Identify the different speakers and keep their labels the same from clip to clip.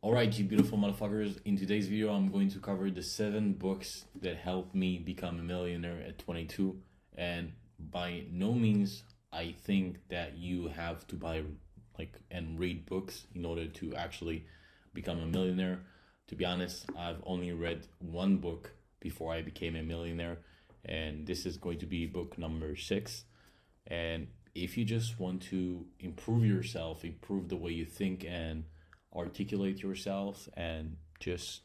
Speaker 1: Alright, you beautiful motherfuckers. In today's video, I'm going to cover the 7 books that helped me become a millionaire at 22. And by no means, I think that you have to buy and read books in order to actually become a millionaire. To be honest, I've only read one book before I became a millionaire, and this is going to be book number 6. And if you just want to improve yourself, improve the way you think and articulate yourself, and just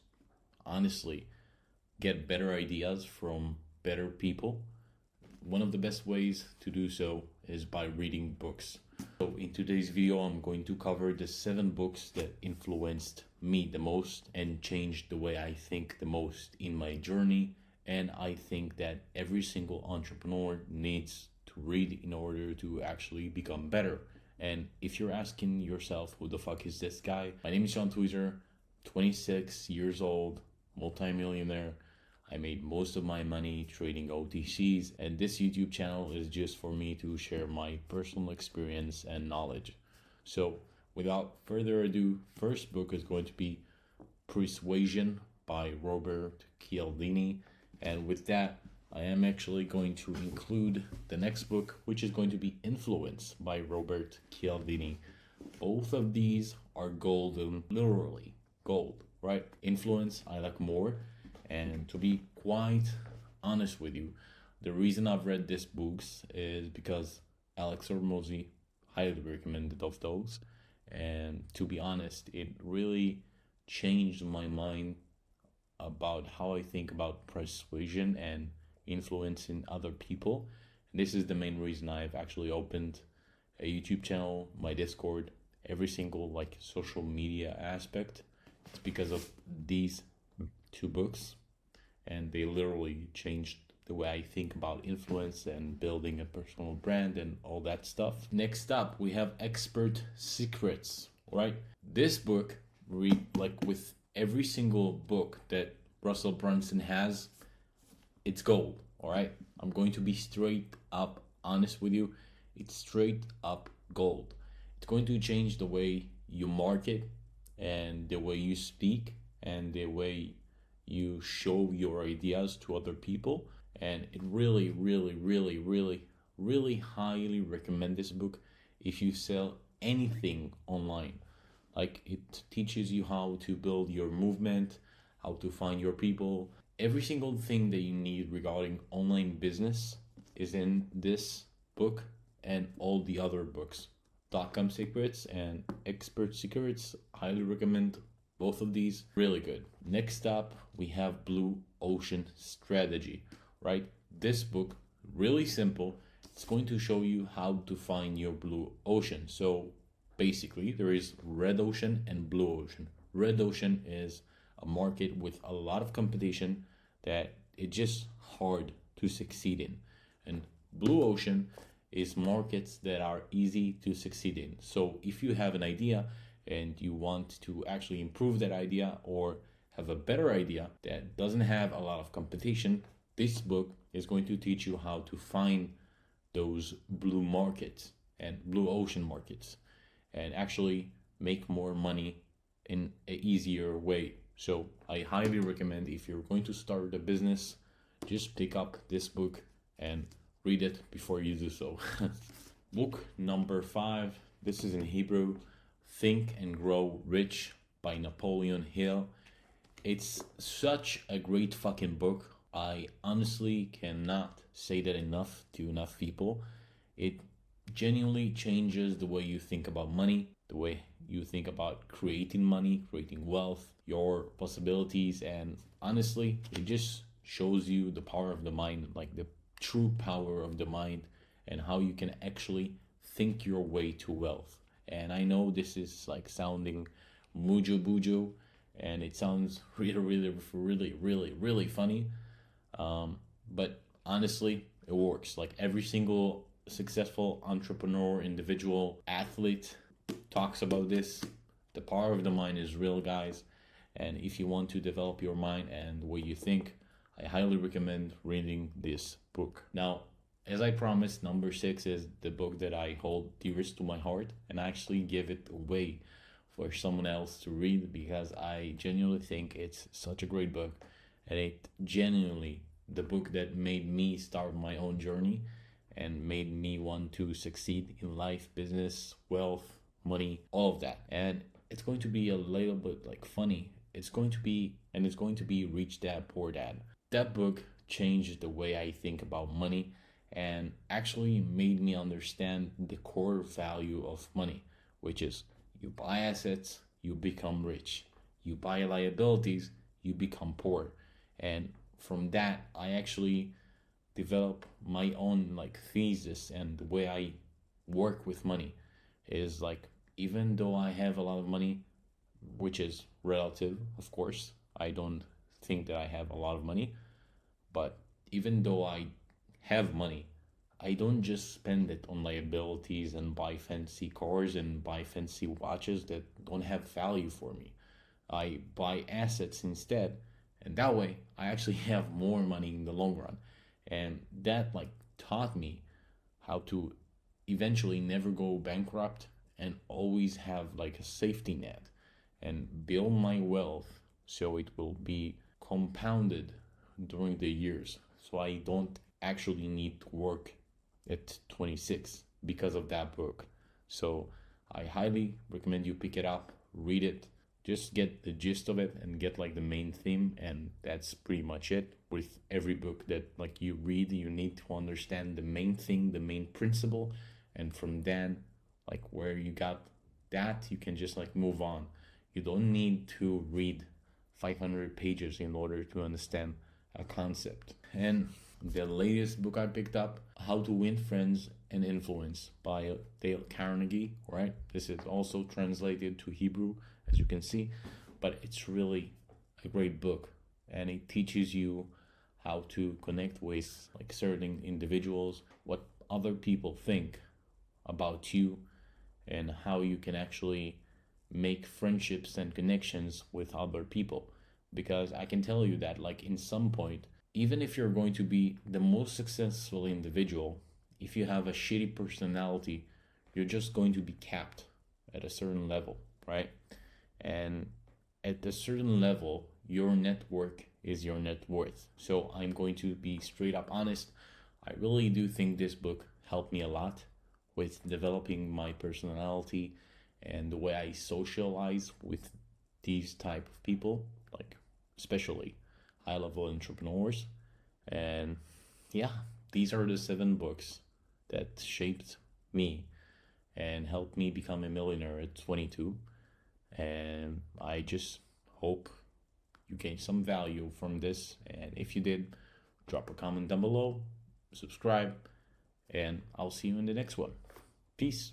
Speaker 1: honestly get better ideas from better people, one of the best ways to do so is by reading books. So in today's video, I'm going to cover the 7 books that influenced me the most and changed the way I think the most in my journey. And I think that every single entrepreneur needs to read in order to actually become better. And if you're asking yourself, who the fuck is this guy? My name is seantwizer, 26 years old, multimillionaire. I made most of my money trading OTCs, and this YouTube channel is just for me to share my personal experience and knowledge. So without further ado, first book is going to be Persuasion by Robert Cialdini. And with that, I am actually going to include the next book, which is going to be Influence by Robert Cialdini. Both of these are golden, literally gold, right? Influence I like more. And to be quite honest with you, the reason I've read these books is because Alex Hormozi highly recommended of those. And to be honest, it really changed my mind about how I think about persuasion and influencing other people. And this is the main reason I've actually opened a YouTube channel, my Discord, every single social media aspect. It's because of these 2 books, and they literally changed the way I think about influence and building a personal brand and all that stuff. Next up, we have Expert Secrets, right? This book, with every single book that Russell Brunson has, it's gold, all right? I'm going to be straight up honest with you. It's straight up gold. It's going to change the way you market and the way you speak and the way you show your ideas to other people. And it really, really, really, really, really highly recommend this book if you sell anything online. It teaches you how to build your movement, how to find your people. Every single thing that you need regarding online business is in this book and all the other books. .com Secrets and Expert Secrets, highly recommend both of these, really good. Next up, we have Blue Ocean Strategy, right? This book, really simple. It's going to show you how to find your blue ocean. So basically, there is red ocean and blue ocean. Red ocean is a market with a lot of competition that it's just hard to succeed in. And blue ocean is markets that are easy to succeed in. So if you have an idea and you want to actually improve that idea or have a better idea that doesn't have a lot of competition, this book is going to teach you how to find those blue markets and blue ocean markets and actually make more money in an easier way. So I highly recommend, if you're going to start a business, just pick up this book and read it before you do so. Book number 5, this is in Hebrew, Think and Grow Rich by Napoleon Hill. It's such a great fucking book. I honestly cannot say that enough to enough people. It genuinely changes the way you think about money, the way you think about creating money, creating wealth, your possibilities, and honestly, it just shows you the power of the mind, the true power of the mind, and how you can actually think your way to wealth. And I know this is sounding mujo bujo, and it sounds really, really, really, really, really funny. But honestly, it works. Every single successful entrepreneur, individual, athlete talks about this. The power of the mind is real, guys. And if you want to develop your mind and the way you think, I highly recommend reading this book. Now, as I promised, number 6 is the book that I hold dearest to my heart, and I actually give it away for someone else to read, because I genuinely think it's such a great book, and it genuinely the book that made me start my own journey and made me want to succeed in life, business, wealth, money, all of that. And it's going to be a little bit like funny. It's going to be Rich Dad Poor Dad. That book changed the way I think about money and actually made me understand the core value of money, which is you buy assets, you become rich. You buy liabilities, you become poor. And from that, I actually develop my own like thesis, and the way I work with money is like, even though I have a lot of money, which is relative, of course, I don't think that I have a lot of money, but even though I have money, I don't just spend it on liabilities and buy fancy cars and buy fancy watches that don't have value for me. I buy assets instead, and that way I actually have more money in the long run. And that like taught me how to eventually never go bankrupt and always have like a safety net and build my wealth so it will be compounded during the years. So I don't actually need to work at 26 because of that book. So I highly recommend you pick it up, read it, just get the gist of it and get like the main theme, and that's pretty much it. With every book that like you read, you need to understand the main thing, the main principle, and from then like where you got that, you can just like move on. You don't need to read 500 pages in order to understand a concept. And the latest book I picked up, How to Win Friends and Influence by Dale Carnegie, right? This is also translated to Hebrew, as you can see, but it's really a great book, and it teaches you how to connect with like certain individuals, what other people think about you, and how you can actually make friendships and connections with other people. Because I can tell you that like in some point, even if you're going to be the most successful individual, if you have a shitty personality, you're just going to be capped at a certain level, right? And at a certain level, your network is your net worth. So I'm going to be straight up honest. I really do think this book helped me a lot with developing my personality and the way I socialize with these type of people, like especially high level entrepreneurs. And yeah, these are the 7 books that shaped me and helped me become a millionaire at 22. And I just hope you gain some value from this. And if you did, drop a comment down below, subscribe, and I'll see you in the next one. Peace.